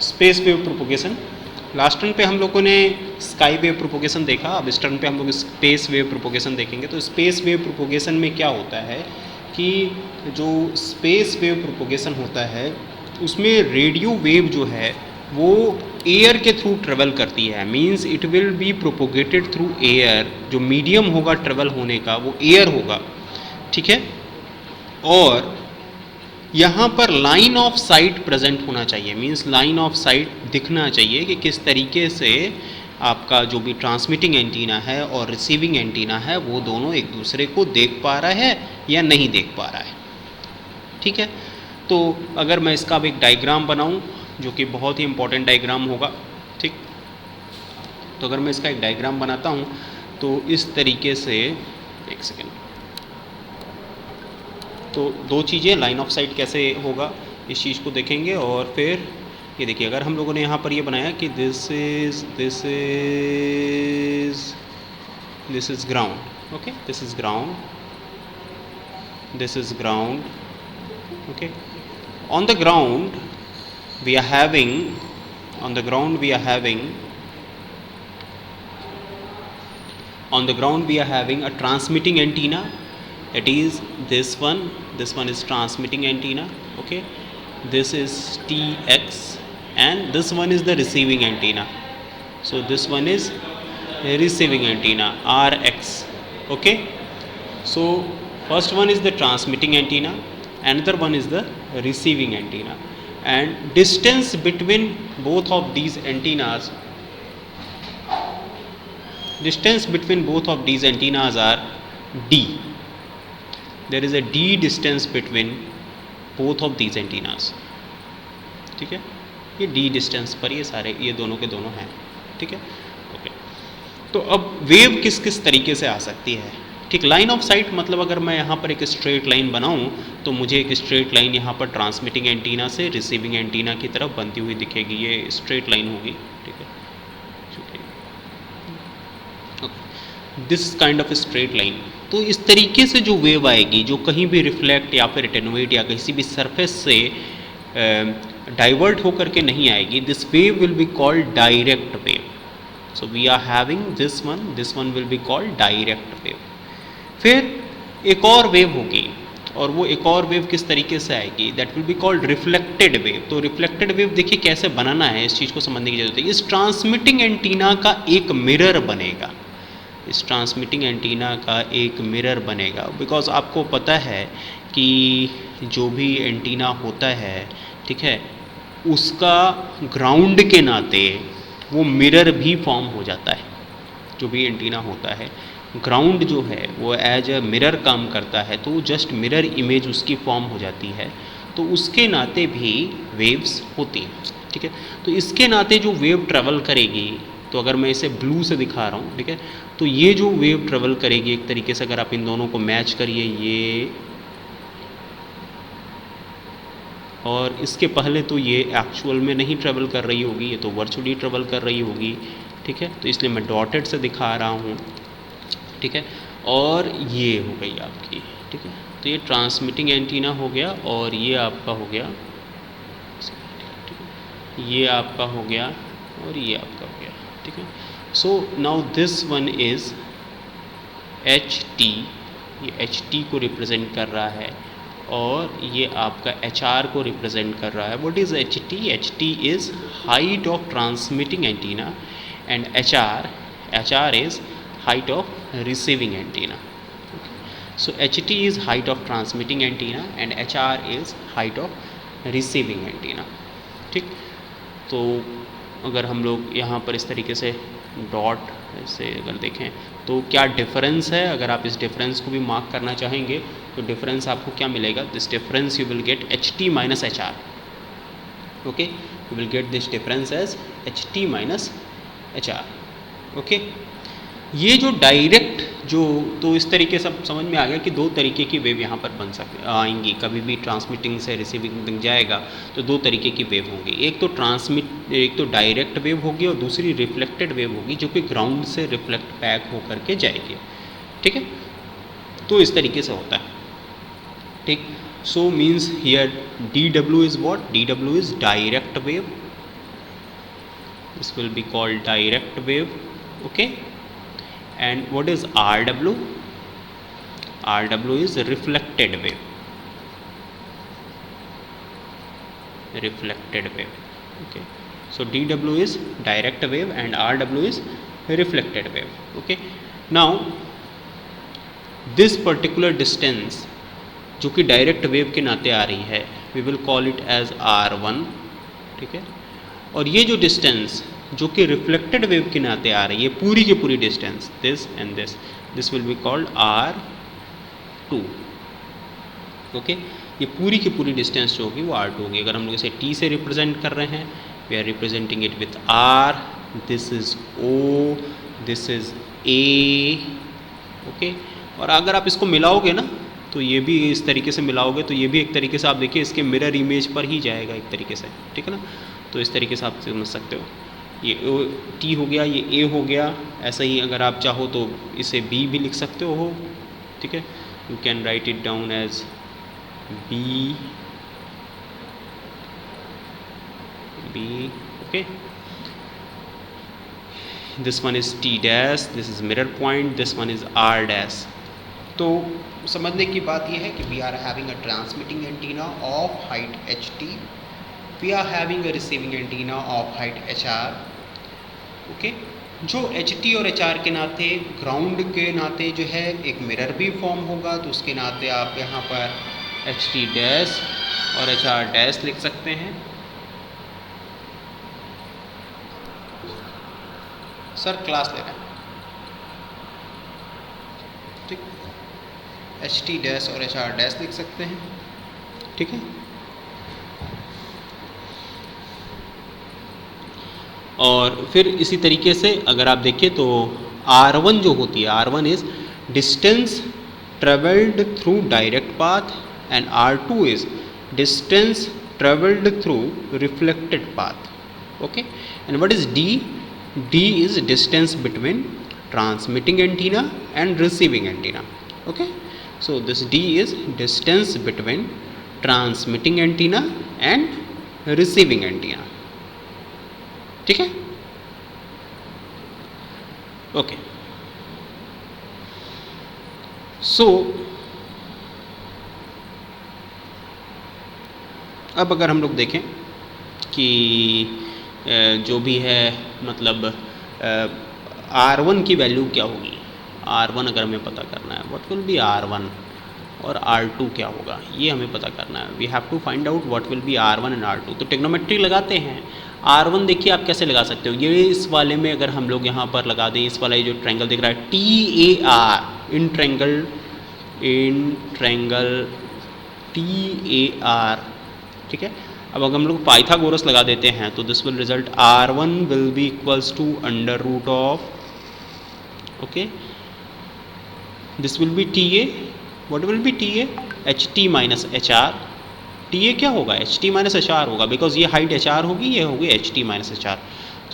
Space wave propagation. Last turn पे हम लोगों ने स्काई वेव प्रोपोगेशन देखा, अब इस टर्न पे हम लोग स्पेस वेव प्रोपोगेशन देखेंगे। तो स्पेस वेव प्रोपोगेशन में क्या होता है कि जो स्पेस वेव प्रोपोगेशन होता है उसमें रेडियो वेव जो है वो एयर के थ्रू ट्रेवल करती है, means it will B propagated through air. जो मीडियम होगा ट्रेवल होने का वो एयर होगा, ठीक है। और यहाँ पर लाइन ऑफ साइट प्रेजेंट होना चाहिए, मींस लाइन ऑफ साइट दिखना चाहिए कि किस तरीके से आपका जो भी ट्रांसमिटिंग एंटीना है और रिसीविंग एंटीना है वो दोनों एक दूसरे को देख पा रहा है या नहीं देख पा रहा है, ठीक है। तो अगर मैं इसका अब एक डायग्राम बनाऊं जो कि बहुत ही इंपॉर्टेंट डायग्राम होगा, ठीक। तो अगर मैं इसका एक डायग्राम बनाता हूं तो इस तरीके से, एक सेकेंड, तो दो चीज़ें, लाइन ऑफ साइट कैसे होगा इस चीज़ को देखेंगे, और फिर ये देखिए अगर हम लोगों ने यहाँ पर ये बनाया कि this is ground, okay, this is ground, this is ground, okay. on the ground we are having on the ground we are having a transmitting antenna, that is this one is transmitting antenna, okay. This is TX and this one is the receiving antenna, so this one is receiving antenna RX, okay. So first one is the transmitting antenna, another one is the receiving antenna, and distance between both of these antennas are D. There is a D distance between both of these antennas, ठीक है। ये D distance पर ये सारे, ये दोनों के दोनों हैं, ठीक है, ओके। तो अब वेव किस किस तरीके से आ सकती है, ठीक। लाइन ऑफ साइट मतलब अगर मैं यहाँ पर एक स्ट्रेट लाइन बनाऊँ तो मुझे एक स्ट्रेट लाइन यहाँ पर ट्रांसमिटिंग एंटीना से रिसीविंग एंटीना की तरफ बनती हुई दिखेगी, ये स्ट्रेट लाइन होगी, ठीक है, this kind of straight line. तो इस तरीके से जो वेव आएगी जो कहीं भी रिफ्लेक्ट या फिर एटेनुएट या किसी भी सरफेस से डाइवर्ट होकर के नहीं आएगी, this wave will be called direct wave. So we are having this one will be called direct wave. फिर एक और वेव होगी, और वो एक और वेव किस तरीके से आएगी, that will be called reflected wave. तो रिफ्लेक्टेड वेव देखिए कैसे बनाना है, इस चीज़ को समझने की जरूरत है। इस ट्रांसमिटिंग एंटीना का एक मिरर बनेगा, इस ट्रांसमिटिंग एंटीना का एक मिरर बनेगा, बिकॉज आपको पता है कि जो भी एंटीना होता है, ठीक है, उसका ग्राउंड के नाते वो मिरर भी फॉर्म हो जाता है। जो भी एंटीना होता है ग्राउंड जो है वो एज अ मिरर काम करता है, तो जस्ट मिरर इमेज उसकी फॉर्म हो जाती है, तो उसके नाते भी वेव्स होती हैं, ठीक है। तो इसके नाते जो वेव ट्रेवल करेगी, तो अगर मैं इसे ब्लू से दिखा रहा हूँ, ठीक है, तो ये जो वेव ट्रेवल करेगी एक तरीके से, अगर आप इन दोनों को मैच करिए, ये और इसके पहले, तो ये एक्चुअल में नहीं ट्रेवल कर रही होगी, ये तो वर्चुअली ट्रेवल कर रही होगी, ठीक है। तो इसलिए मैं डॉटेड से दिखा रहा हूँ, ठीक है। और ये हो गई आपकी, ठीक है। तो ये ट्रांसमिटिंग एंटीना हो गया और ये आपका हो गया, ये आपका हो गया और ये आपका हो गया, ठीक है। So now this one is HT, ये HT को रिप्रेजेंट कर रहा है, और ये आपका HR को रिप्रेजेंट कर रहा है। What is HT? HT is height of transmitting antenna and HR is height of receiving antenna. Okay. So HT is height of transmitting antenna and HR is height of receiving antenna. ठीक। तो अगर हम लोग यहाँ पर इस तरीके से डॉट से अगर देखें तो क्या डिफरेंस है, अगर आप इस डिफरेंस को भी मार्क करना चाहेंगे तो डिफरेंस आपको क्या मिलेगा, this difference you will get HT minus HR. Okay, you will get this difference as HT minus HR. Okay, ये जो डायरेक्ट जो, तो इस तरीके से समझ में आ गया कि दो तरीके की वेव यहाँ पर बन सकती आएंगी। कभी भी ट्रांसमिटिंग से रिसीविंग तक जाएगा तो दो तरीके की वेव होंगी, एक तो डायरेक्ट वेव होगी और दूसरी रिफ्लेक्टेड वेव होगी जो कि ग्राउंड से रिफ्लेक्ट बैक होकर के जाएगी, ठीक है। तो इस तरीके से होता है, ठीक। So means here dW is what? dW is direct wave, this will be called direct wave. Okay, and what is RW? RW is reflected wave. Reflected wave. Okay, so DW is direct wave and RW is reflected wave. Okay, now this particular distance जो कि direct wave के नाते आ रही है, we will call it as R1. ठीक है, और ये जो डिस्टेंस जो कि रिफ्लेक्टेड वेव के नाते आ रही है, पूरी की पूरी distance, this and this will be called R2. Okay, ये पूरी की पूरी डिस्टेंस जो होगी वो R2 होगी. अगर हम लोग इसे T से रिप्रेजेंट कर रहे हैं, we are representing it with R, this is O, this is A. Okay, और अगर आप इसको मिलाओगे ना, तो ये भी इस तरीके से मिलाओगे तो ये भी एक तरीके से आप देखिए इसके मिरर इमेज पर ही जाएगा एक तरीके से. ठीक है ना, तो इस तरीके से आप समझ सकते हो. ये T हो गया, ये A हो गया. ऐसा ही अगर आप चाहो तो इसे B भी लिख सकते हो. ठीक है, you can write it down as B. Okay, this one is T dash, this is mirror point, this one is R dash. तो समझने की बात यह है कि we are having a transmitting antenna of height HT, we are having a receiving antenna of height HR. Okay, जो HT और HR के नाते, ग्राउंड के नाते जो है एक मिरर भी फॉर्म होगा, तो उसके नाते आप यहाँ पर HT डैश और HR डैश लिख सकते हैं. सर क्लास ले रहे हैं. ठीक, HT डैश और HR डैश लिख सकते हैं. ठीक है, और फिर इसी तरीके से अगर आप देखिए तो R1 जो होती है, R1 is distance travelled through direct path and R2 is distance travelled through reflected path. Okay, and what is D? D is distance between transmitting antenna and receiving antenna. Okay, so this D is distance between transmitting antenna and receiving antenna. ठीक है, okay. सो अब अगर हम लोग देखें कि जो भी है मतलब R1 की वैल्यू क्या होगी. R1 अगर हमें पता करना है, व्हाट विल बी R1 और R2 क्या होगा, ये हमें पता करना है. We have to find out what will be R1 and R2. तो ट्रिग्नोमेट्री लगाते हैं. R1 देखिए आप कैसे लगा सकते हो, ये इस वाले में अगर हम लोग यहाँ पर लगा दें, इस वाला ये जो ट्रायंगल दिख रहा है TAR, इन ट्रायंगल TAR. ठीक है, अब अगर हम लोग पाइथागोरस लगा देते हैं तो this will result R1 will be equals to under root of, okay, this will be TA. What will be TA? HT minus HR. TA क्या होगा? HT माइनस HR होगा, बिकॉज ये हाइट HR होगी, ये होगी HT minus HR.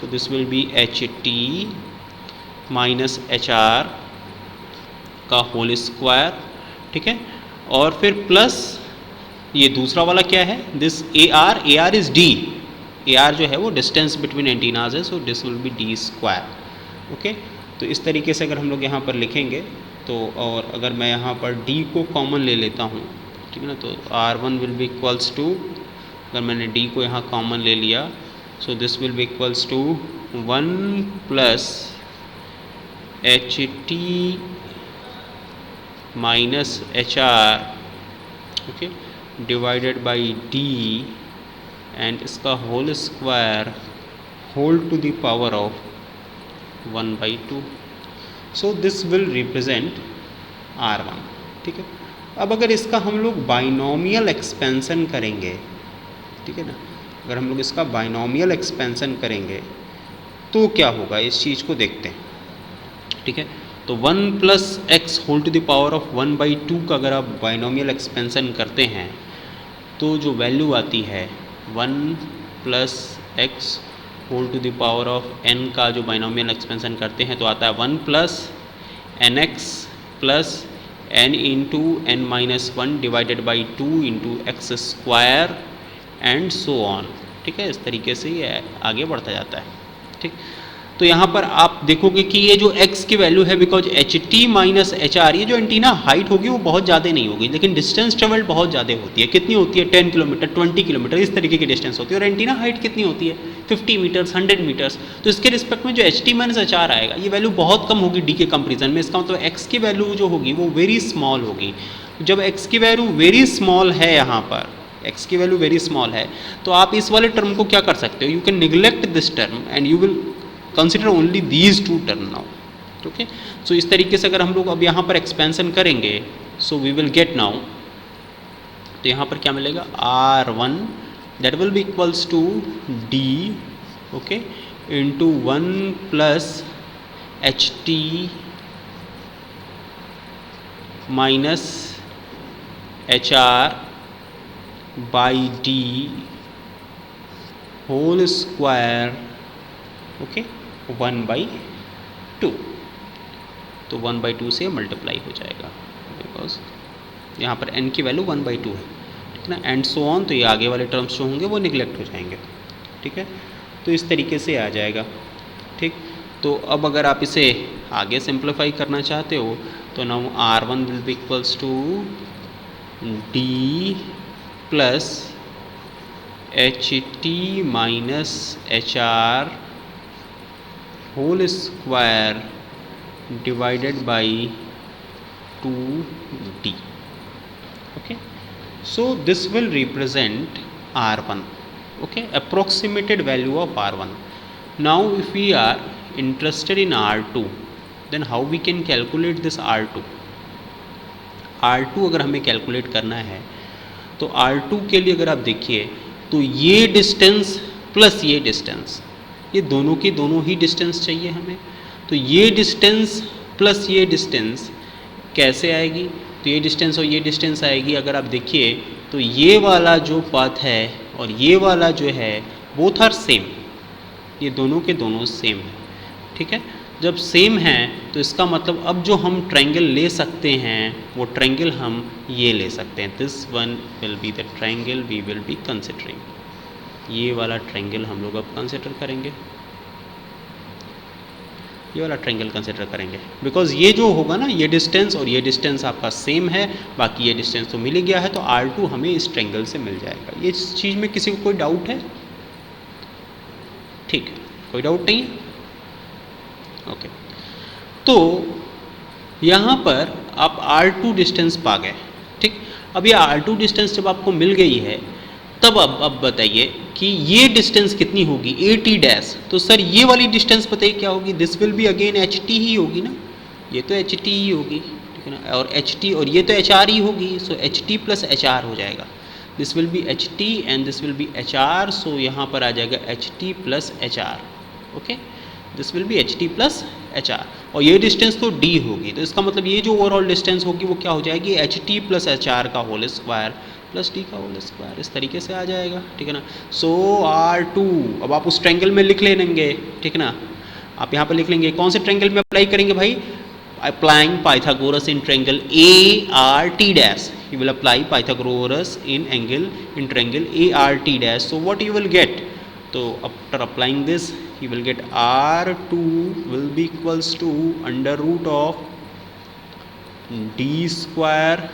So this will be HT minus HR का whole square. ठीक है, और फिर प्लस ये दूसरा वाला क्या है, this AR is D. AR जो है वो डिस्टेंस बिटवीन एंटीनाज है, सो this will B D square. Okay, तो इस तरीके से अगर हम लोग यहाँ पर लिखेंगे तो, और अगर मैं यहाँ पर D को कॉमन ले लेता हूँ, ठीक है ना, तो R1 will be equals to, अगर मैंने D को यहाँ कॉमन ले लिया, so this will be equals to 1 plus HT minus HR, okay, divided by D and इसका whole square whole to the power of 1/2. So this will represent R1. ठीक है, अब अगर इसका हम लोग बाइनोमियल एक्सपेंशन करेंगे, ठीक है ना, अगर हम लोग इसका बाइनोमियल एक्सपेंशन करेंगे तो क्या होगा, इस चीज़ को देखते हैं. ठीक है, तो 1 plus X whole to the power of 1/2 का अगर आप बाइनोमियल एक्सपेंशन करते हैं तो जो वैल्यू आती है 1 plus X whole to the power of n का जो बाइनोमियल एक्सपेंशन करते हैं तो आता है 1 plus nx plus n into n minus 1 divided by 2 into x square and so on. ठीक है, इस तरीके से ये आगे बढ़ता जाता है. ठीक। तो यहाँ पर आप देखोगे कि ये जो x की वैल्यू है, because H T minus H are, ये जो एंटीना हाइट होगी वो बहुत ज़्यादा नहीं होगी, लेकिन डिस्टेंस ट्रेवल्ड बहुत ज़्यादा होती है। कितनी होती है? 10 किलोमीटर, 20 किलोमीटर, इस तरीके की डिस्टेंस होती है। और एंटीना हाइट कितनी होती है? 50 मीटर्स, 100 मीटर्स। तो इसके रिस्पेक्ट में जो H T minus H are आएगा, ये वैल्यू बहुत कम होगी डी के कंपेरिजन में। इसका मतलब x की वैल्यू जो होगी वो वेरी स्मॉल होगी। जब x की वैल्यू वेरी स्मॉल है, यहाँ पर x की वैल्यू वेरी स्मॉल है, तो आप इस वाले टर्म को क्या कर सकते हो? You can neglect this term and you will consider only these two term now. Okay, so इस तरीके से अगर हम लोग अब यहाँ पर एक्सपेंशन करेंगे, so we will get now, तो यहाँ पर क्या मिलेगा? R1 that will be equals to D, okay, into 1 plus H T minus H R by D whole square, okay, 1/2। तो 1/2 से मल्टीप्लाई हो जाएगा, बिकॉज यहाँ पर n की वैल्यू 1/2 है, ठीक ना, एंड सो ऑन। तो ये आगे वाले टर्म्स जो होंगे वो निगलेक्ट हो जाएंगे, ठीक है। तो इस तरीके से आ जाएगा, ठीक। तो अब अगर आप इसे आगे सिंप्लीफाई करना चाहते हो, तो now R1 will be equals to D plus H T minus H R whole square divided by 2D, okay. So this will represent R1, okay, approximated value of R1. Now if we are interested in R2, then how we can calculate this R2? R2 अगर हमें calculate करना है, तो R2 के लिए अगर आप देखिए, तो ये डिस्टेंस प्लस ये डिस्टेंस, ये दोनों की दोनों ही डिस्टेंस चाहिए हमें। तो ये डिस्टेंस प्लस ये डिस्टेंस कैसे आएगी? तो ये डिस्टेंस और ये डिस्टेंस आएगी, अगर आप देखिए तो ये वाला जो पाथ है और ये वाला जो है, बोथ आर सेम, ये दोनों के दोनों सेम है, ठीक है। जब सेम है तो इसका मतलब अब जो हम ट्रायंगल ले सकते हैं वो ट्रायंगल हम ये ले सकते हैं। This one will be the triangle we will be considering. ये वाला ट्रायंगल हम लोग अब कंसिडर करेंगे, ये वाला ट्रायंगल कंसिडर करेंगे, बिकॉज ये जो होगा ना, ये डिस्टेंस और ये डिस्टेंस आपका सेम है, बाकी ये डिस्टेंस तो मिल ही गया है, तो R2 हमें इस ट्रायंगल से मिल जाएगा। ये इस चीज़ में किसी को कोई डाउट है? ठीक है, कोई डाउट नहीं है, ओके। तो यहाँ पर आप R2 डिस्टेंस पा गए, ठीक। अब ये R2 डिस्टेंस जब आपको मिल गई है, तब अब बताइए कि ये डिस्टेंस कितनी होगी, AT डैश। तो सर ये वाली डिस्टेंस बताइए क्या होगी? This will be again HT ही होगी ना, ये तो HT ही होगी, ठीक है ना, और HT और ये तो HR ही होगी, सो HT प्लस HR हो जाएगा। This will be HT and this will B HR, सो यहाँ पर आ जाएगा HT plus HR, okay. This will be HT plus HR, और ये डिस्टेंस तो D होगी, तो इसका मतलब ये जो ओवरऑल डिस्टेंस होगी वो क्या हो जाएगी? HT प्लस HR का होल स्क्वायर प्लस D का होल स्क्वायर, इस तरीके से आ जाएगा, ठीक है ना। सो R2 अब आप उस ट्रायंगल में लिख लेंगे, ठीक है ना, आप यहाँ पर लिख लेंगे। कौन से ट्रायंगल में अप्लाई करेंगे भाई? Applying Pythagoras in triangle ART dash, you will apply Pythagoras in triangle ART dash. So what you will get? So after applying this, you will get R2 will be equals to under root of D square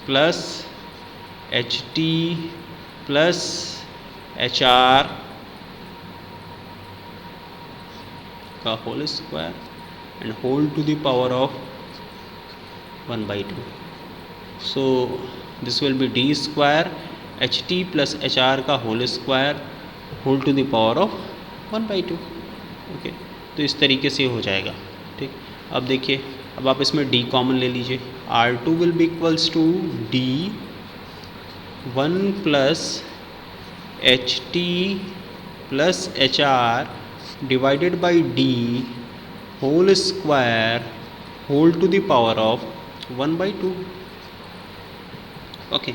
plus HT plus HR का whole square and whole to the power of 1/2. So this will be D square HT plus HR का whole square whole to the power of 1/2, okay. तो इस तरीके से हो जाएगा, ठीक। अब देखिए, अब आप इसमें D कॉमन ले लीजिए, R2 will be equals to D 1 plus HT plus HR divided by D whole square whole to the power of 1/2, okay.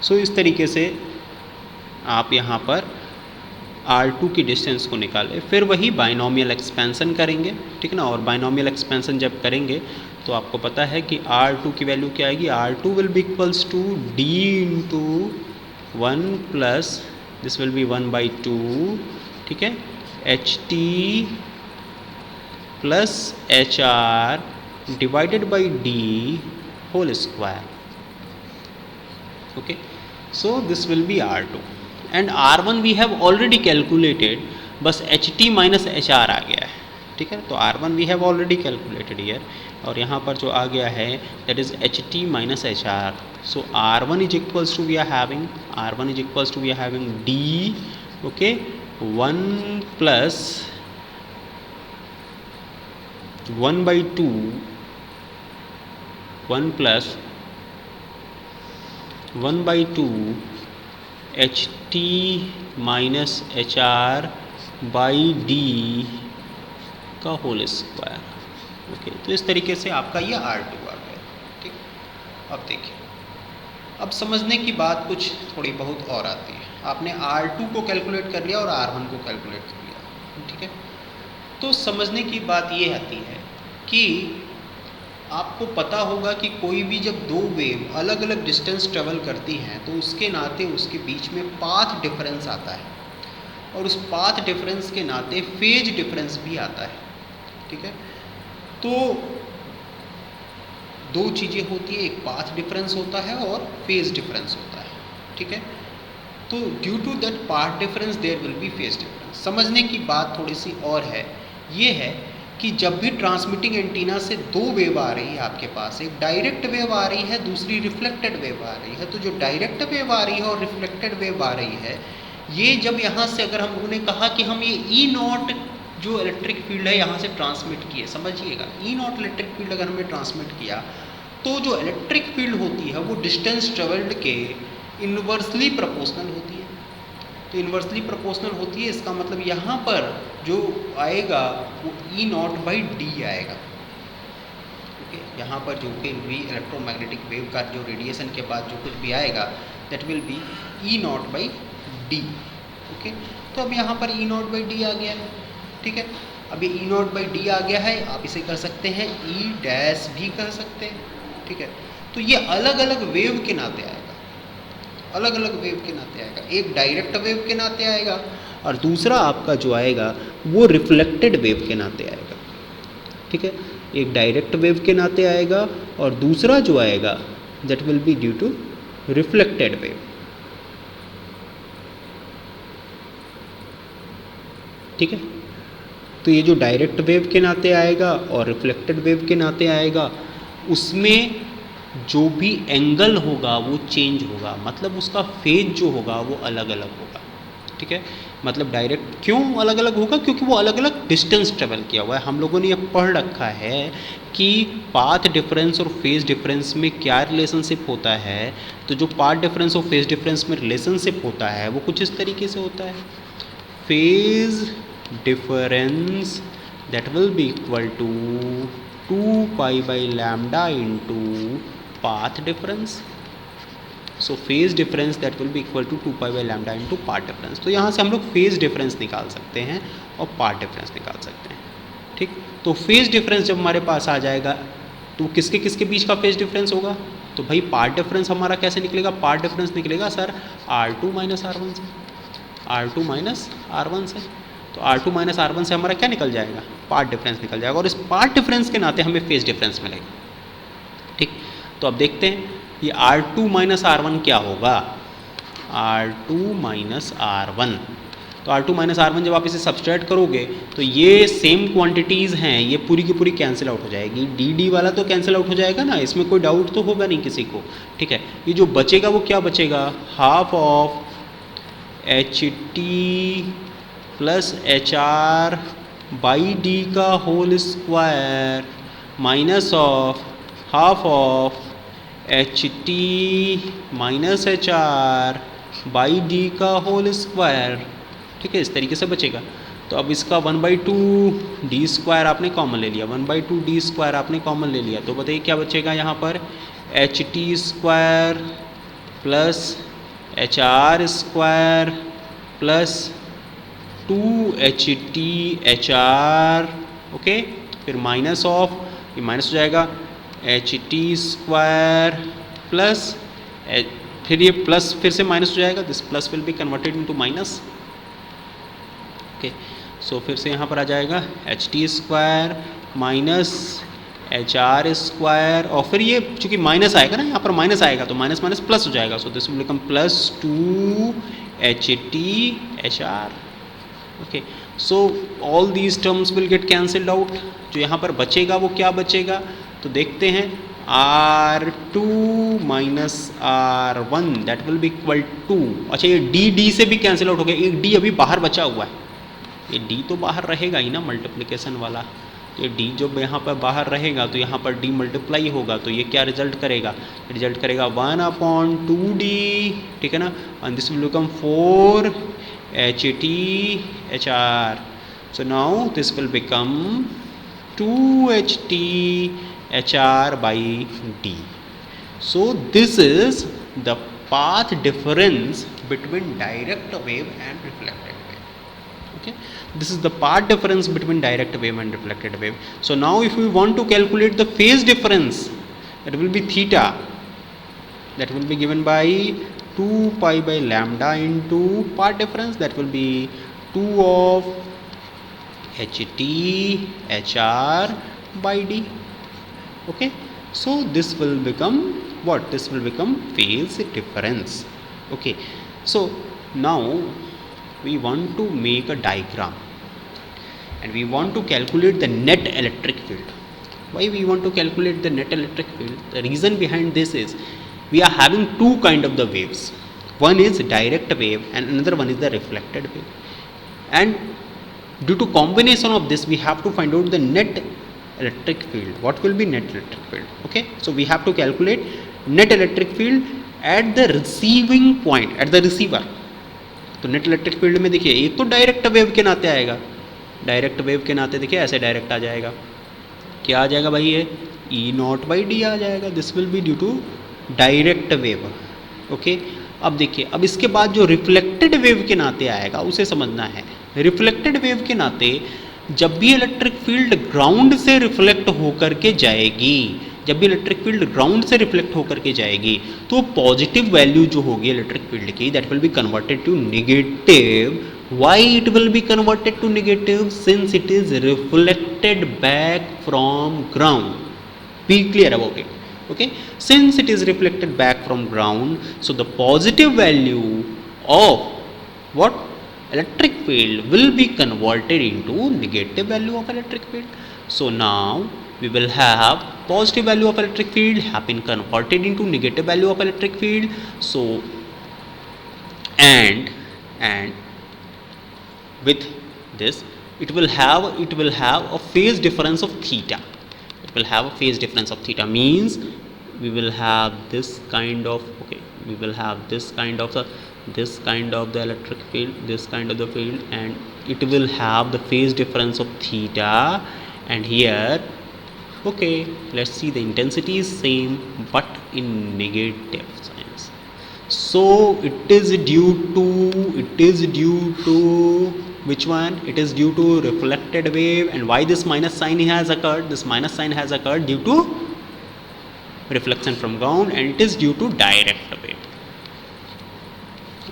So इस तरीके से आप यहाँ पर R2 की डिस्टेंस को निकालें, फिर वही बाइनोमियल एक्सपेंशन करेंगे, ठीक है ना। और बाइनोमियल एक्सपेंशन जब करेंगे तो आपको पता है कि R2 की वैल्यू क्या आएगी? R2 will be equals to D into 1 plus this will be 1/2, ठीक है, H T plus H R divided by d whole square. Okay, so this will be R2 and R1 we have already calculated, बस HT minus HR आ गया है, ठीक है। तो R1 we have already calculated here और यहाँ पर जो आ गया है that is HT minus HR. So R1 is equals to we are having D, okay, 1 plus 1 by 2 1 plus 1 by 2 HT minus HR by D का होल स्क्वायर। ओके, तो इस तरीके से आपका ये R2 आ गया, ठीक। अब देखिए, अब समझने की बात कुछ थोड़ी बहुत और आती है। आपने R2 को कैलकुलेट कर लिया और R1 को कैलकुलेट कर लिया, ठीक है। तो समझने की बात ये आती है कि आपको पता होगा कि कोई भी जब दो वेव अलग अलग डिस्टेंस ट्रेवल करती हैं तो उसके नाते उसके बीच में पाथ डिफरेंस आता है और उस पाथ डिफरेंस के नाते फेज डिफरेंस भी आता है, ठीक है। तो दो चीज़ें होती है, एक पाथ डिफरेंस होता है और फेज डिफरेंस होता है, ठीक है। तो due to that path difference there will be phase difference. समझने की बात थोड़ी सी और है, ये है कि जब भी ट्रांसमिटिंग एंटीना से दो वेव आ रही है आपके पास, एक डायरेक्ट वेव आ रही है, दूसरी रिफ्लेक्टेड वेव आ रही है, तो जो डायरेक्ट वेव आ रही है और रिफ्लेक्टेड वेव आ रही है, ये जब यहाँ से अगर हम लोगों ने कहा कि हम ये ई नॉट जो इलेक्ट्रिक फील्ड है यहाँ से ट्रांसमिट किए, समझिएगा ई नॉट इलेक्ट्रिक फील्ड अगर हमने ट्रांसमिट किया तो जो इलेक्ट्रिक फील्ड होती है वो डिस्टेंस ट्रेवल्ड के इन्वर्सली प्रोपोर्शनल होती है। तो इन्वर्सली प्रोपोर्शनल होती है, इसका मतलब यहाँ पर जो आएगा वो ई नॉट बाई डी आएगा, ओके। यहाँ पर जो भी इलेक्ट्रोमैग्नेटिक वेव का जो रेडिएशन के बाद जो कुछ भी आएगा that will be E naught by D, okay. तो अब यहाँ पर ई नॉट बाई डी आ गया है, ठीक है। अब ये ई नॉट बाई डी आ गया है, आप इसे कर सकते हैं ई डैश भी कर सकते हैं, ठीक है। तो ये अलग अलग वेव के नाते आएगा, अलग अलग वेव के नाते आएगा। एक डायरेक्ट वेव के नाते आएगा और दूसरा आपका जो आएगा वो रिफ्लेक्टेड वेव के नाते आएगा, ठीक है। एक डायरेक्ट वेव के नाते आएगा और दूसरा जो आएगा that will be due to reflected wave, ठीक है। तो ये जो डायरेक्ट वेव के नाते आएगा और रिफ्लेक्टेड वेव के नाते आएगा, उसमें जो भी एंगल होगा वो चेंज होगा, मतलब उसका फेज जो होगा वो अलग अलग होगा, ठीक है। मतलब डायरेक्ट क्यों अलग अलग होगा, क्योंकि वो अलग अलग डिस्टेंस ट्रेवल किया हुआ है। हम लोगों ने ये पढ़ रखा है कि पाथ डिफरेंस और फेज डिफरेंस में क्या रिलेशनशिप होता है। तो जो पाथ डिफरेंस और फेज डिफरेंस में रिलेशनशिप होता है वो कुछ इस तरीके से होता है, phase difference that will be equal to 2 pi by lambda into path difference. So phase difference that will be equal to 2 pi by lambda into path difference. तो यहाँ से हम लोग phase difference निकाल सकते हैं और path difference निकाल सकते हैं, ठीक। तो phase difference जब हमारे पास आ जाएगा तो किसके किसके बीच का phase difference होगा, तो भाई path difference हमारा कैसे निकलेगा, path difference निकलेगा सर R2 माइनस R1 से, R2 माइनस R1 से। तो R2 माइनस R1 से हमारा क्या निकल जाएगा, पाथ डिफरेंस निकल जाएगा और इस पाथ डिफरेंस के नाते हमें फेज डिफरेंस मिलेगा, ठीक। तो अब देखते हैं ये R2 माइनस R1 क्या होगा, R2 माइनस R1। तो R2 माइनस R1 जब आप इसे सब्सट्रैक्ट करोगे तो ये सेम क्वांटिटीज़ हैं, ये पूरी की पूरी कैंसिल आउट हो जाएगी, डी वाला तो कैंसिल आउट हो जाएगा ना, इसमें कोई डाउट तो होगा नहीं किसी को, ठीक है। ये जो बचेगा वो क्या बचेगा, half of HT plus HR by D का whole square minus of half of HT minus HR by D का होल स्क्वायर, ठीक है। इस तरीके से बचेगा। तो अब इसका 1/2 डी स्क्वायर आपने कॉमन ले लिया, 1/2 डी स्क्वायर आपने कॉमन ले लिया, तो बताइए क्या बचेगा यहाँ पर, HT square plus HR square plus 2HT HR, okay. फिर माइनस ऑफ, ये माइनस हो जाएगा, HT स्क्वायर प्लस, फिर ये प्लस फिर से माइनस हो जाएगा, this plus will be converted into minus, okay. So फिर से यहाँ पर आ जाएगा H T square minus H R square, और फिर ये चूँकि माइनस आएगा ना, यहाँ पर माइनस आएगा तो माइनस माइनस प्लस हो जाएगा, सो this will become plus 2 H T H are. Okay, so all these terms will get cancelled out. जो यहाँ पर बचेगा वो क्या बचेगा, तो देखते हैं R2 minus R1 that will be equal to, अच्छा ये D से भी कैंसिल आउट हो गया, एक D अभी बाहर बचा हुआ है, ये D तो बाहर रहेगा ही ना मल्टीप्लिकेशन वाला, तो ये D जब यहाँ पर बाहर रहेगा तो यहाँ पर D मल्टीप्लाई होगा, तो ये क्या रिजल्ट करेगा, रिजल्ट करेगा 1/2D, ठीक है ना, and this will become 4 H T H are. So now this will become 2 H T H R by D. So this is the path difference between direct wave and reflected wave. Okay, this is the path difference between direct wave and reflected wave. So now if we want to calculate the phase difference, it will be theta, that will be given by 2 pi by lambda into path difference, that will be 2 of h t h r by d. Okay, so this will become what, this will become phase difference. Okay, so now we want to make a diagram and we want to calculate the net electric field. Why we want to calculate the net electric field? The reason behind this is we are having two kind of the waves, one is direct wave and another one is the reflected wave, and due to combination of this we have to find out the net electric field. What will be net electric field? Okay, so we have to calculate net electric field at the receiving point, at the receiver. तो net electric field में देखिए एक तो direct wave के नाते आएगा, direct wave के नाते देखिए ऐसे डायरेक्ट आ जाएगा, क्या आ जाएगा भाई, ये ई नॉट बाई डी आ जाएगा, this will be due to direct wave. Okay, अब देखिए अब इसके बाद जो रिफ्लेक्टेड वेव के नाते आएगा उसे समझना है। रिफ्लेक्टेड वेव के नाते जब भी इलेक्ट्रिक फील्ड ग्राउंड से रिफ्लेक्ट होकर के जाएगी, जब भी इलेक्ट्रिक फील्ड ग्राउंड से रिफ्लेक्ट होकर के जाएगी तो पॉजिटिव वैल्यू जो होगी इलेक्ट्रिक फील्ड की that will be converted to negative. Why it will be converted to negative? Since it is reflected back from ground, be clear about it. Okay, since it is reflected back from ground, so the positive value of what, electric field will be converted into negative value of electric field. So now we will have positive value of electric field have been converted into negative value of electric field. So and with this it will have a phase difference of theta. It will have a phase difference of theta, means we will have this kind of, okay, we will have this kind of the electric field, this kind of the field, and it will have the phase difference of theta. And here, okay, let's see, the intensity is same but in negative signs. So it is due to which one? It is due to reflected wave. And why this minus sign has occurred? This minus sign has occurred due to reflection from ground, and it is due to direct wave.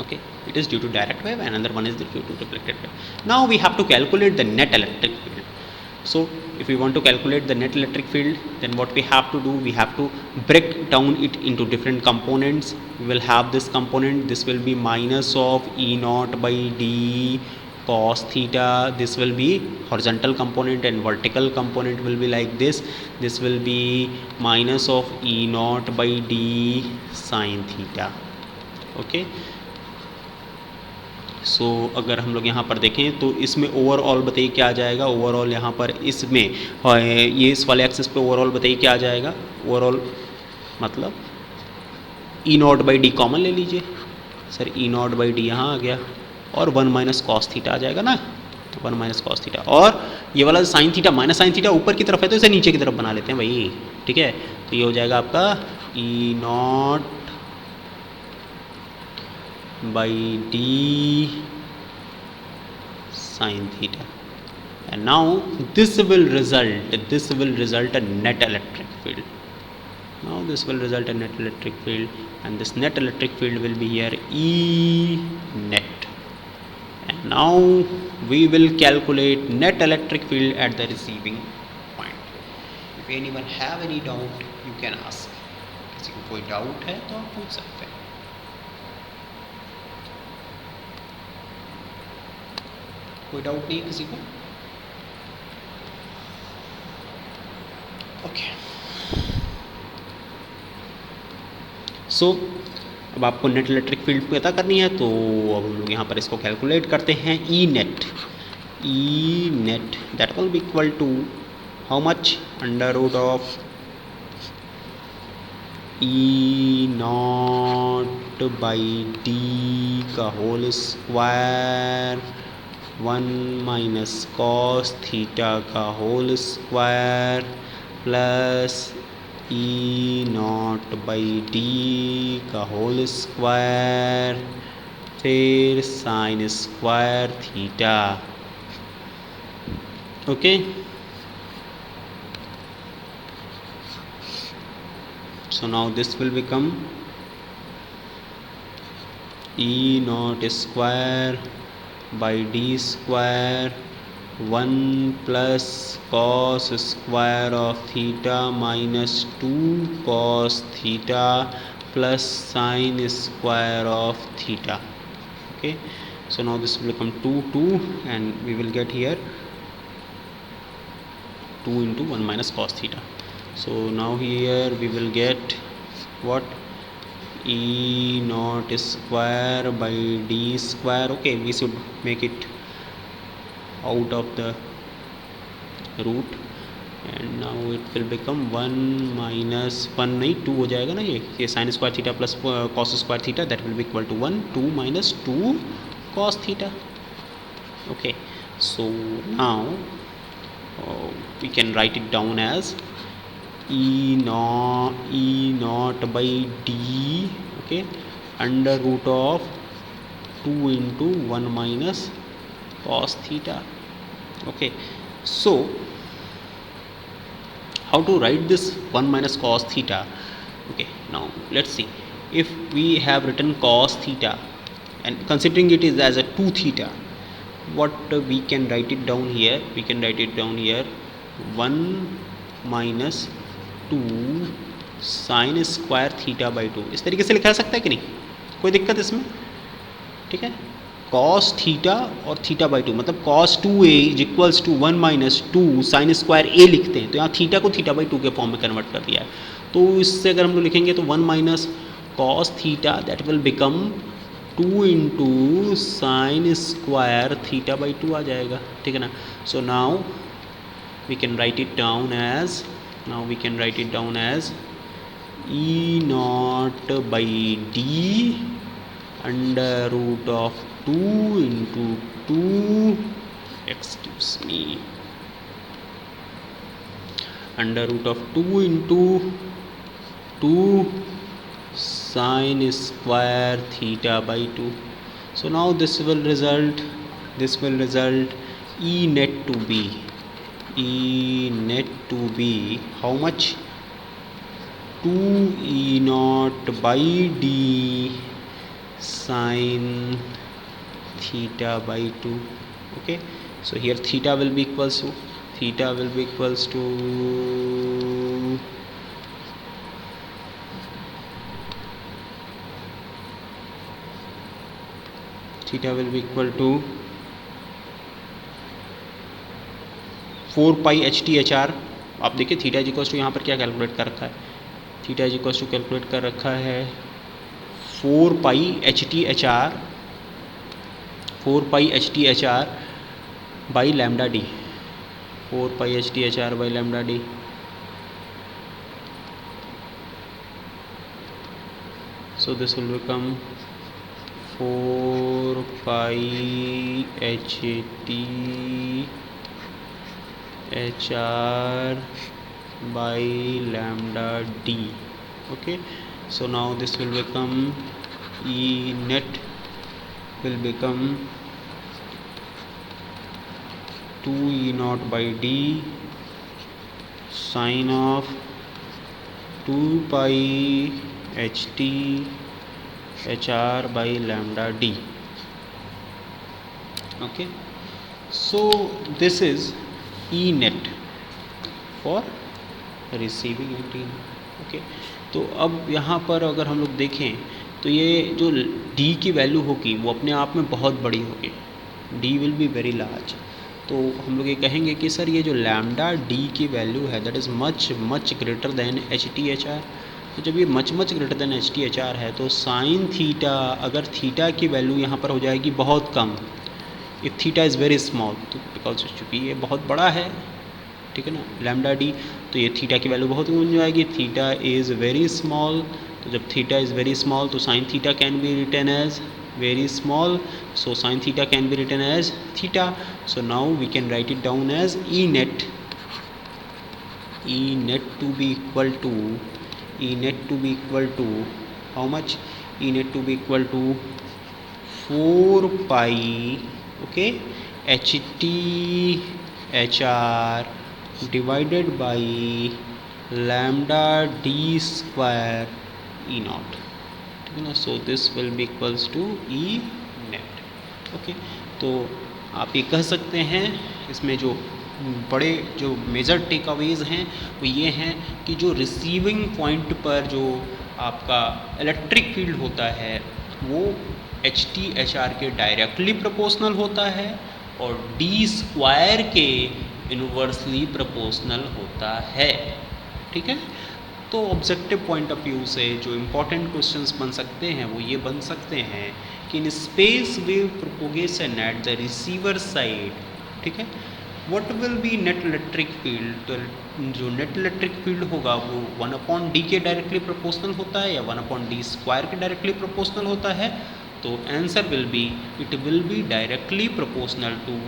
Okay, it is due to direct wave and another one is due to reflected wave. Now we have to calculate the net electric field. So if we want to calculate the net electric field, then what we have to do, we have to break down it into different components. We will have this component, this will be minus of E naught by D cos theta. This will be horizontal component and vertical component will be like this. This will be minus of E naught by D sin theta. Okay, सो अगर हम लोग यहाँ पर देखें तो इसमें overall बताइए क्या आ जाएगा। ओवरऑल यहाँ पर इसमें ये इस वाले एक्सिस पे ओवरऑल बताइए क्या आ जाएगा। ओवरऑल मतलब ई नॉट बाई डी कॉमन ले लीजिए sir, E naught by D यहाँ आ गया और 1 माइनस कॉस थीटा आ जाएगा ना, तो 1 माइनस कॉस थीटा, और ये वाला sine theta minus sine theta ऊपर की तरफ है तो इसे नीचे की तरफ बना लेते हैं भाई, ठीक है। तो ये हो जाएगा आपका ई not by d sin theta, and now this will result a net electric field. Now this will result a net electric field, and this net electric field will be here E net. And now we will calculate net electric field at the receiving point. If anyone have any doubt, you can ask. किसी को कोई doubt है तो आप पूछ सकते हैं. कोई डाउट नहीं है किसी को? ओके. सो अब आपको नेट इलेक्ट्रिक फील्ड पता करनी है, तो अब हम लोग यहाँ पर इसको कैलकुलेट करते हैं. E net that will be equal to how much, under root of E naught by D का whole square 1 minus cos theta का whole square plus E naught by D का होल स्क्वायर फिर sine square theta. Okay. So now this will become E naught square by D square 1 plus cos square of theta minus 2 cos theta plus sin square of theta. Okay, so now this will become 2 and we will get here 2 into 1 minus cos theta. So now here we will get what, E naught square by D square. Okay, we should make it out of the root and now it will become 1 minus 1 नहीं 2 हो जाएगा ना, ये sin square theta plus cos square theta, that will be equal to 1. 2 minus 2 cos theta. Okay, so now we can write it down as E naught by D, okay, under root of 2 into 1 minus cos theta. Okay, so how to write this 1 minus cos theta? Okay, now let's see. If we have written cos theta and considering it is as a 2 theta, what we can write it down here? We can write it down here 1 minus 2 sine square theta by 2. इस तरीके से लिखा जा सकता है कि नहीं, कोई दिक्कत इसमें? ठीक है, कॉस थीटा और थीटा बाई 2 मतलब cos 2a is equals to 1 minus 2 sine square A लिखते हैं, तो यहाँ थीटा को थीटा बाई 2 के फॉर्म में कन्वर्ट कर दिया है. तो इससे अगर हम लोग लिखेंगे तो 1 minus cos theta that will become 2 into sine square theta by 2 आ जाएगा. ठीक है ना. So now we can write it down as E naught by D under root of 2 into 2, excuse me, under root of 2 into 2 sin square theta by 2. So now this will result E net to be how much, 2 E naught by D sin theta by 2. Okay, so here theta will be equals to theta will be equal to 4 pi H T H are. आप देखिए theta is equals to यहाँ पर क्या calculate कर रखा है, theta is equals to calculate कर रखा है 4 pi H T H R by lambda D, 4 pi H T H R by lambda D. So this will become 4 pi h t HR by lambda d. Okay, so now this will become E net will become 2 E naught by d sine of 2 pi HT HR by lambda d. Okay, so this is E net for receiving antenna. Okay, तो अब यहाँ पर अगर हम लोग देखें तो ये जो डी की वैल्यू होगी वो अपने आप में बहुत बड़ी होगी, D will be very large. तो हम लोग ये कहेंगे कि सर ये जो लैम्डा डी की वैल्यू है that is much much greater than H T H R. तो जब ये much much greater than H T H R है तो साइन थीटा, अगर थीटा की वैल्यू यहाँ पर हो जाएगी बहुत कम, if theta is very small, तो बिकॉज चूँकि ये बहुत बड़ा है, ठीक है ना, लैम्डा डी, तो ये थीटा की वैल्यू बहुत कम हो जाएगी, थीटा इज़ वेरी स्मॉल। तो जब थीटा इज़ वेरी स्मॉल तो sine theta can be written as very small, so sin theta can be written as theta. So now we can write it down as E net to be equal to how much? E net to be equal to 4 pi, okay, H T H R divided by lambda d square E naught, so this will be equals to E net. Okay, तो आप ये कह सकते हैं इसमें जो बड़े जो मेजर टेक अवेज हैं वो ये हैं कि जो रिसीविंग पॉइंट पर जो आपका इलेक्ट्रिक फील्ड होता है वो एच टी एच आर के डायरेक्टली प्रोपोर्शनल होता है और डी स्क्वायर के इनवर्सली प्रोपोर्शनल होता है, ठीक है। तो ऑब्जेक्टिव पॉइंट ऑफ व्यू से जो इम्पॉर्टेंट क्वेश्चंस बन सकते हैं वो ये बन सकते हैं कि in space wave propagation at the receiver side, ठीक है, what will B net electric field. तो जो नेट इलेक्ट्रिक फील्ड होगा वो 1/d के डायरेक्टली प्रोपोर्शनल होता है या 1/d स्क्वायर के डायरेक्टली प्रोपोर्शनल होता है। तो answer will be, it will be directly proportional to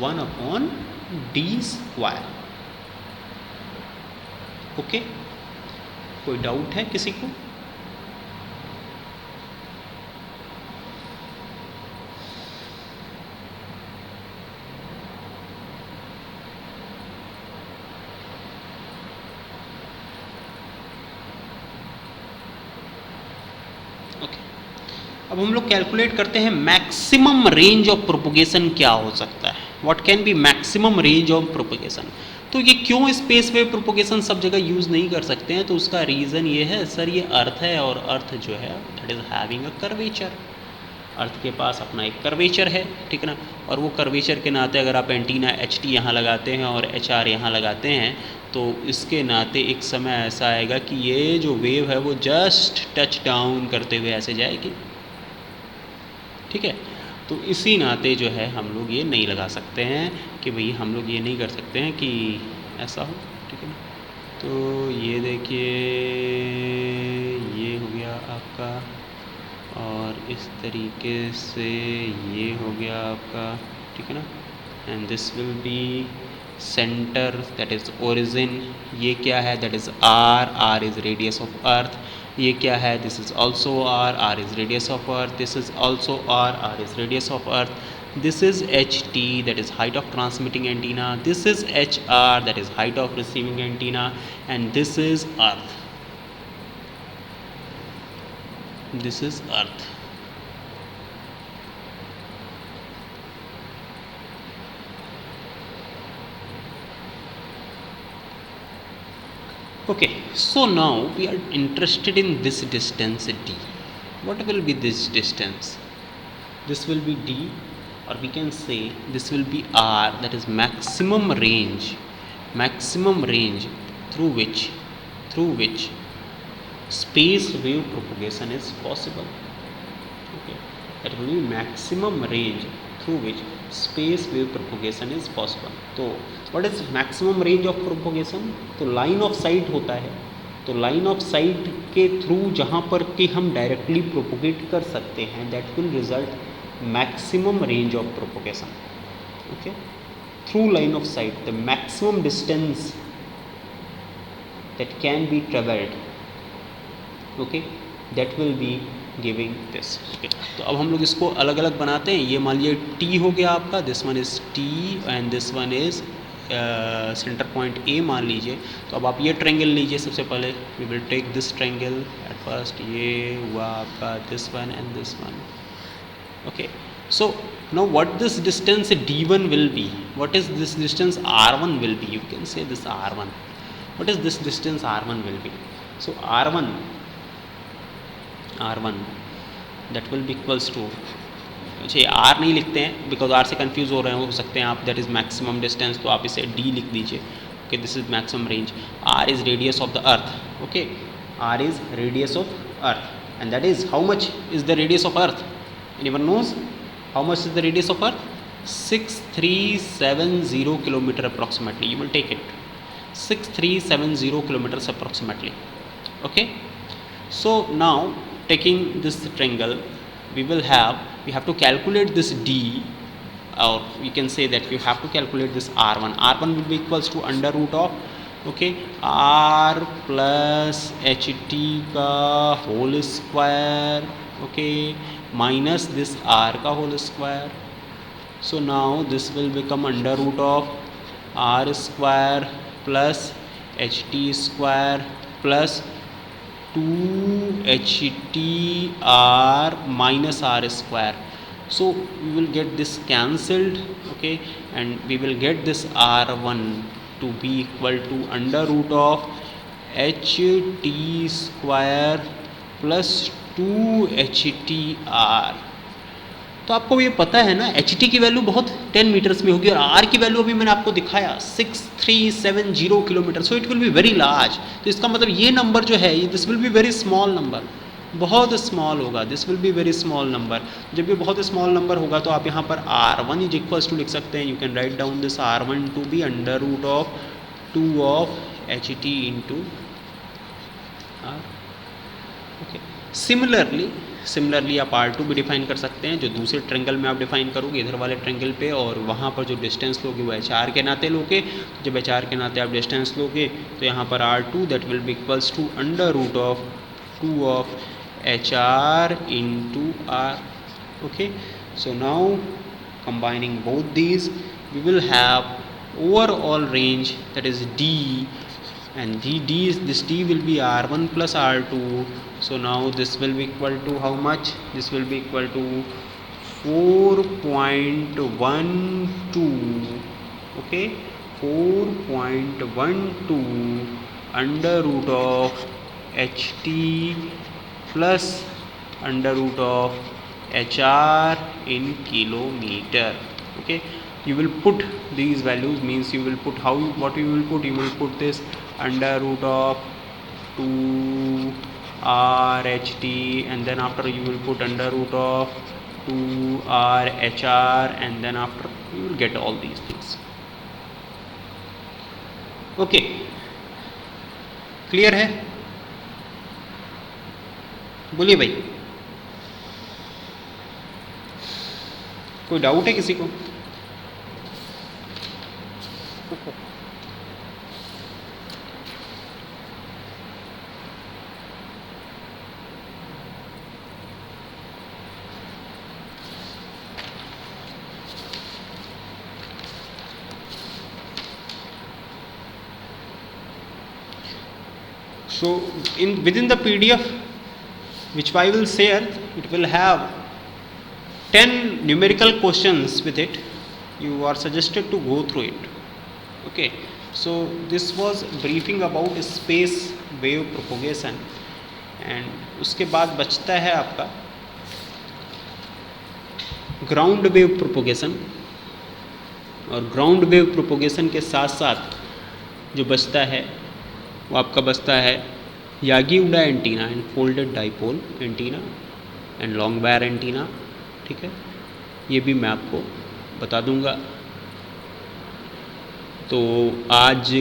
1/d square. Okay, कोई डाउट है किसी को? ओके, अब हम लोग कैलकुलेट करते हैं मैक्सिमम रेंज ऑफ प्रोपोगेशन क्या हो सकता है, what can be maximum range of propagation. तो ये क्यों स्पेस वेव प्रोपोगेशन सब जगह यूज़ नहीं कर सकते हैं, तो उसका रीज़न ये है सर, ये अर्थ है और अर्थ जो है that is having a curvature, earth के पास अपना एक कर्वेचर है, ठीक है ना, और वो कर्वेचर के नाते अगर आप एंटीना एच टी यहाँ लगाते हैं और एच आर यहाँ लगाते हैं तो इसके नाते एक समय ऐसा आएगा कि ये जो वेव है वो जस्ट टच डाउन करते हुए ऐसे जाएगी, ठीक है। तो इसी नाते जो है हम लोग ये नहीं लगा सकते हैं कि भाई हम लोग ये नहीं कर सकते हैं कि ऐसा हो, ठीक है ना। तो ये देखिए ये हो गया आपका, और इस तरीके से ये हो गया आपका, ठीक है ना, and this will be center that is origin. ये क्या है, that is R, R is radius of earth. ये क्या है, this is also R, R is radius of earth. This is also R, R is radius of earth. This is HT, that is height of transmitting antenna. This is HR, that is height of receiving antenna, and this is earth. This is earth. Okay, so now we are interested in this distance D. What will be this distance? This will be D, or we can say this will be R, that is maximum range through which space wave propagation is possible. Okay, that will be maximum range through which space wave propagation is possible. तो what is maximum range of propagation? तो line of sight होता है, तो line of site के through जहाँ पर कि हम डायरेक्टली प्रोपोगेट कर सकते हैं that will result maximum range of propagation. Okay, through line of sight the maximum distance that can be traveled, okay, that will be giving this. Okay, तो अब हम लोग इसको अलग अलग बनाते हैं। ये मान लीजिए T हो गया आपका, this one is T and this one is centre point A मान लीजिए। तो अब आप ये ट्रायंगल लीजिए, सबसे पहले we will take this triangle at first. ये हुआ आपका this one and this one. Okay, so Now what this distance d1 will be, what is this distance r1 will be, you can say this r1, what is this distance r1 will be. So r1 that will be equals to, अच्छा are नहीं लिखते हैं because are से confuse हो रहे हो सकते हैं आप, दैट इज़ मैक्सिमम डिस्टेंस, तो आप इसे डी लिख दीजिए. Okay, this is maximum range. R is radius of the earth. Okay, R is radius of earth, and that is how much is the radius of earth. Anyone knows how much is the radius of earth? 6370 kilometer approximately. You will take it 6370 kilometers approximately. Okay, so now taking this triangle, we have to calculate this d, or we can say that you have to calculate this r1. r1 will be equals to under root of, okay, r plus ht का whole square, okay, minus this r का whole square. So now this will become under root of r square plus ht square plus 2htr minus r square. So we will get this cancelled, okay, and we will get this r1 to be equal to under root of ht square plus 2htr. तो आपको ये पता है ना H T की value बहुत 10 metres में होगी और आर की वैल्यू अभी मैंने आपको दिखाया 6370 kilometre. So it will be very large. तो इसका मतलब ये नंबर जो है this will be very small number, बहुत स्मॉल होगा. This will be very small number. जब ये बहुत स्मॉल नंबर होगा तो आप यहाँ पर r1 इज इक्वल्स टू लिख सकते हैं. You can write down this r1 to be under root of 2 of H T into R. Okay, similarly आप R2 भी डिफाइन कर सकते हैं, जो दूसरे ट्रेंगल में आप डिफाइन करोगे इधर वाले ट्रेंगल पे, और वहाँ पर जो डिस्टेंस लोगे वो HR के नाते लोगे. जब HR के नाते आप डिस्टेंस लोगे तो यहाँ पर R2 that will be equals to under root of 2 of HR into R. Okay, so now combining both these we will have overall range, that is D, and this D will be R1 plus R2. So now this will be equal to how much? This will be equal to 4.12. okay, 4.12 under root of ht plus under root of hr in kilometer. Okay, you will put these values, means you will put what you will put this under root of 2 r ht, and then after you will put under root of 2 r hr, and then after you will get all these things. Okay, clear है? बोलिए भाई, कोई doubt है किसी को? So within the PDF which I will share, it will have 10 numerical questions with it. You are suggested to go through it. Okay, so this was briefing about space wave propagation, and उसके बाद बचता है आपका ground wave propagation, और ground wave propagation के साथ साथ जो बचता है वो आपका बचता है Yagi Uda antenna and folded dipole antenna and long wire antenna. ठीक है, ये भी मैं आपको बता दूंगा. तो आज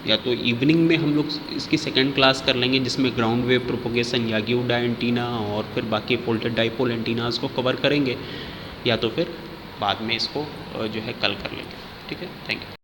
या तो इवनिंग में हम लोग इसकी सेकंड क्लास कर लेंगे जिसमें ground wave propagation, Yagi Uda antenna और फिर बाकी फोल्डेड डाइपोल एंटीनास को कवर करेंगे, या तो फिर बाद में इसको जो है कल कर लेंगे. ठीक है, थैंक यू.